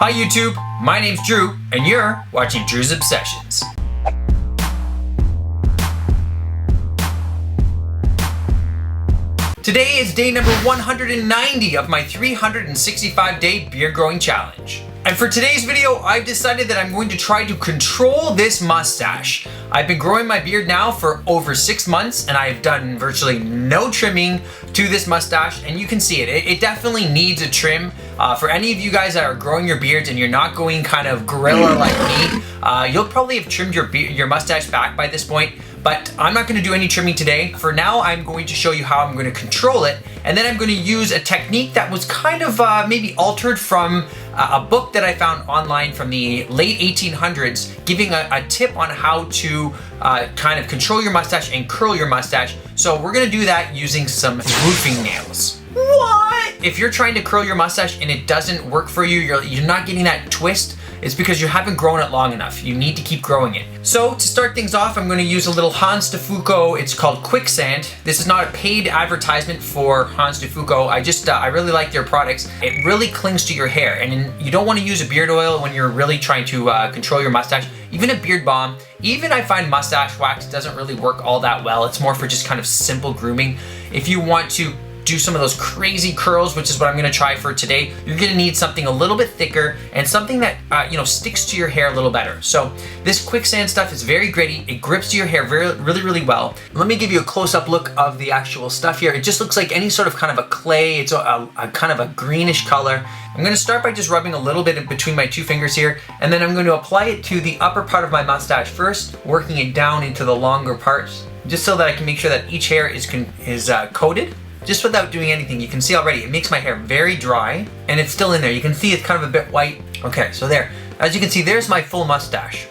Hi YouTube, my name's Drew, and you're watching Drew's Obsessions. Today is day number 190 of my 365-day beard growing challenge. And for today's video, I've decided that I'm going to try to control this mustache. I've been growing my beard now for over 6 months, and I've done virtually no trimming to this mustache, and you can see it. It definitely needs a trim. For any of you guys that are growing your beards and you're not going kind of gorilla like me, you'll probably have trimmed your mustache back by this point. But I'm not going to do any trimming today. For now, I'm going to show you how I'm going to control it, and then I'm going to use a technique that was kind of maybe altered from a book that I found online from the late 1800s, giving a tip on how to kind of control your mustache and curl your mustache. So we're going to do that using some roofing nails. What? If you're trying to curl your mustache and it doesn't work for you, you're not getting that twist, it's because you haven't grown it long enough. You need to keep growing it. So to start things off, I'm going to use a little Hanz Fuko. It's called Quicksand. This is not a paid advertisement for Hanz Fuko. I really like their products. It really clings to your hair, and you don't want to use a beard oil when you're really trying to control your mustache. Even a beard balm, even I find mustache wax doesn't really work all that well. It's more for just kind of simple grooming. If you want to do some of those crazy curls, which is what I'm gonna try for today, you're gonna need something a little bit thicker and something that sticks to your hair a little better. So this Quicksand stuff is very gritty. It grips to your hair really well. Let me give you a close-up look of the actual stuff here. It just looks like any sort of kind of a clay. It's a kind of a greenish color. I'm gonna start by just rubbing a little bit in between my two fingers here, and then I'm going to apply it to the upper part of my mustache first, working it down into the longer parts, just so that I can make sure that each hair is coated. Just without doing anything, you can see already it makes my hair very dry, and it's still in there. You can see it's kind of a bit white. Okay, so there. As you can see, there's my full mustache.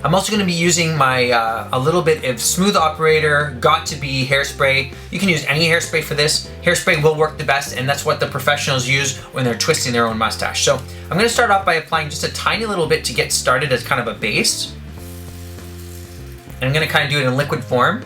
I'm also going to be using my a little bit of Smooth Operator Got to Be hairspray. You can use any hairspray for this. Hairspray will work the best, and that's what the professionals use when they're twisting their own mustache. So I'm going to start off by applying just a tiny little bit to get started as kind of a base. And I'm going to kind of do it in liquid form,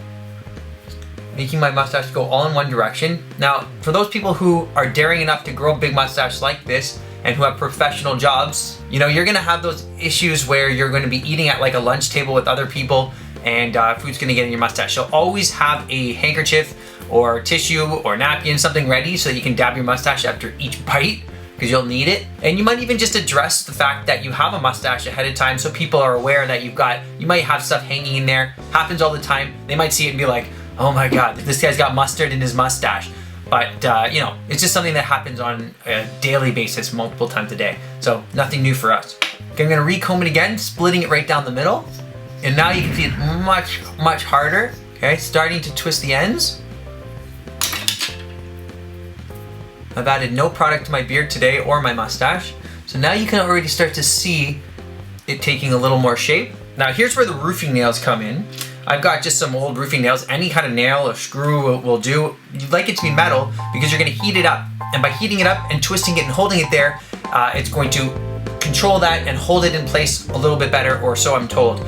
making my mustache go all in one direction. Now, for those people who are daring enough to grow a big mustache like this and who have professional jobs, you're gonna have those issues where you're gonna be eating at like a lunch table with other people and food's gonna get in your mustache. So always have a handkerchief or tissue or napkin, something ready so that you can dab your mustache after each bite, because you'll need it. And you might even just address the fact that you have a mustache ahead of time so people are aware that you might have stuff hanging in there. Happens all the time. They might see it and be like, oh my God, this guy's got mustard in his mustache. But, it's just something that happens on a daily basis, multiple times a day. So nothing new for us. Okay, I'm gonna recomb it again, splitting it right down the middle. And now you can see it's much harder. Okay, starting to twist the ends. I've added no product to my beard today or my mustache. So now you can already start to see it taking a little more shape. Now here's where the roofing nails come in. I've got just some old roofing nails. Any kind of nail or screw will do. You'd like it to be metal because you're gonna heat it up. And by heating it up and twisting it and holding it there, it's going to control that and hold it in place a little bit better, or so I'm told.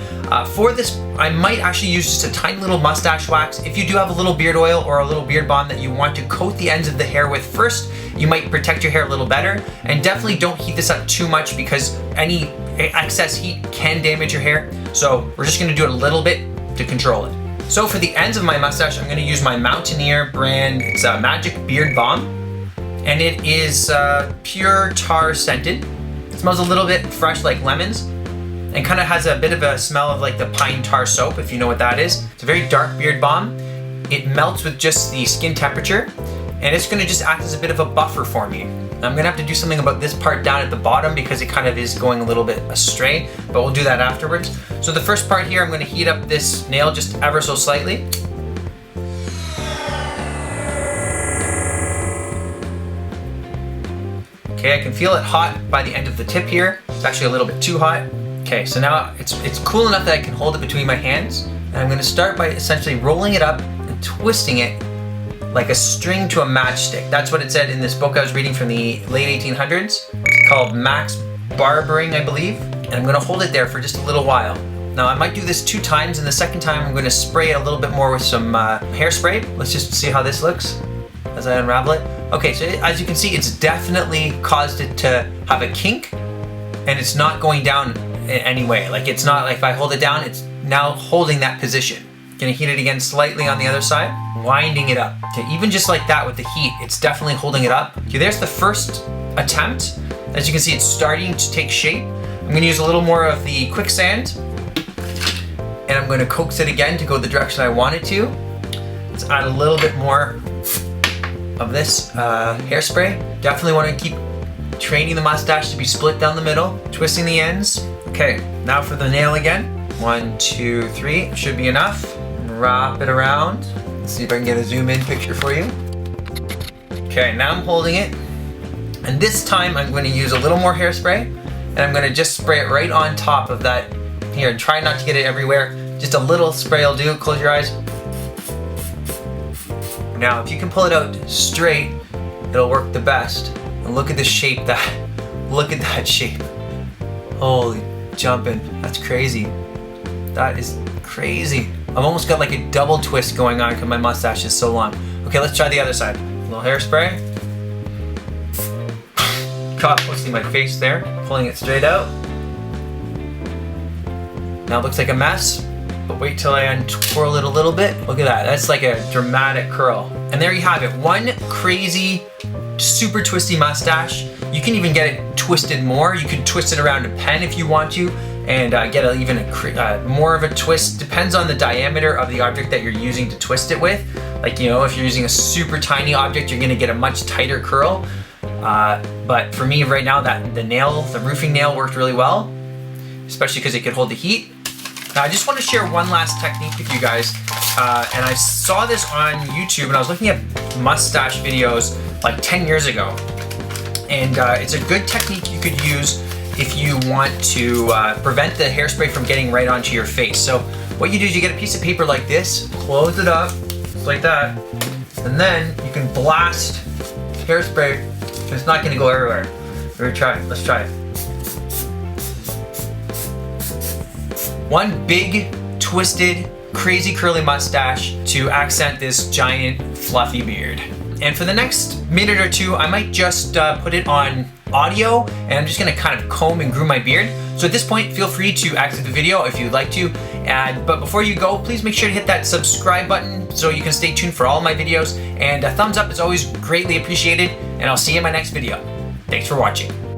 For this, I might actually use just a tiny little mustache wax. If you do have a little beard oil or a little beard balm that you want to coat the ends of the hair with first, you might protect your hair a little better. And definitely don't heat this up too much because any excess heat can damage your hair. So we're just gonna do it a little bit to control it. So for the ends of my mustache, I'm gonna use my Mountaineer brand. It's a Magic Beard Balm, and it is pure tar scented. It smells a little bit fresh like lemons, and kind of has a bit of a smell of like the pine tar soap, if you know what that is. It's a very dark beard balm. It melts with just the skin temperature, and it's gonna just act as a bit of a buffer for me. I'm gonna have to do something about this part down at the bottom because it kind of is going a little bit astray, but we'll do that afterwards. So the first part here, I'm gonna heat up this nail just ever so slightly. Okay, I can feel it hot by the end of the tip here. It's actually a little bit too hot. Okay, so now it's cool enough that I can hold it between my hands. And I'm gonna start by essentially rolling it up and twisting it like a string to a matchstick. That's what it said in this book I was reading from the late 1800s. It's called Max Barbering, I believe. And I'm gonna hold it there for just a little while. Now I might do this 2 times, and the second time I'm gonna spray it a little bit more with some hairspray. Let's just see how this looks as I unravel it. Okay, so as you can see, it's definitely caused it to have a kink, and it's not going down in any way. Like, it's not like if I hold it down, it's now holding that position. Gonna heat it again slightly on the other side, winding it up. Okay, even just like that with the heat, it's definitely holding it up. Okay, there's the first attempt. As you can see, it's starting to take shape. I'm gonna use a little more of the quicksand, and I'm gonna coax it again to go the direction I want it to. Let's add a little bit more of this hairspray. Definitely wanna keep training the mustache to be split down the middle, twisting the ends. Okay, now for the nail again. 1, 2, 3, should be enough. Wrap it around. Let's see if I can get a zoom in picture for you. Okay, now I'm holding it. And this time I'm going to use a little more hairspray, and I'm going to just spray it right on top of that here. Try not to get it everywhere. Just a little spray will do. Close your eyes. Now, if you can pull it out straight, it'll work the best. And look at the shape look at that shape. Holy jumping, that's crazy. That is crazy. I've almost got like a double twist going on because my mustache is so long. Okay, let's try the other side. A little hairspray. Caught twisting my face there, pulling it straight out. Now it looks like a mess, but wait till I untwirl it a little bit. Look at that, that's like a dramatic curl. And there you have it, one crazy, super twisty mustache. You can even get it twisted more. You can twist it around a pen if you want to, and get more of a twist. Depends on the diameter of the object that you're using to twist it with. Like, you know, if you're using a super tiny object, you're gonna get a much tighter curl. But for me right now, the roofing nail worked really well, especially because it could hold the heat. Now I just want to share one last technique with you guys. And I saw this on YouTube, and I was looking at mustache videos like 10 years ago. And it's a good technique you could use if you want to prevent the hairspray from getting right onto your face. So what you do is you get a piece of paper like this, close it up, just like that, and then you can blast hairspray. It's not gonna go everywhere. Let's try it. One big, twisted, crazy curly mustache to accent this giant, fluffy beard. And for the next minute or two, I might just put it on audio, and I'm just gonna kind of comb and groom my beard. So at this point, feel free to exit the video if you'd like to. But before you go, please make sure to hit that subscribe button so you can stay tuned for all my videos. And a thumbs up is always greatly appreciated, and I'll see you in my next video. Thanks for watching.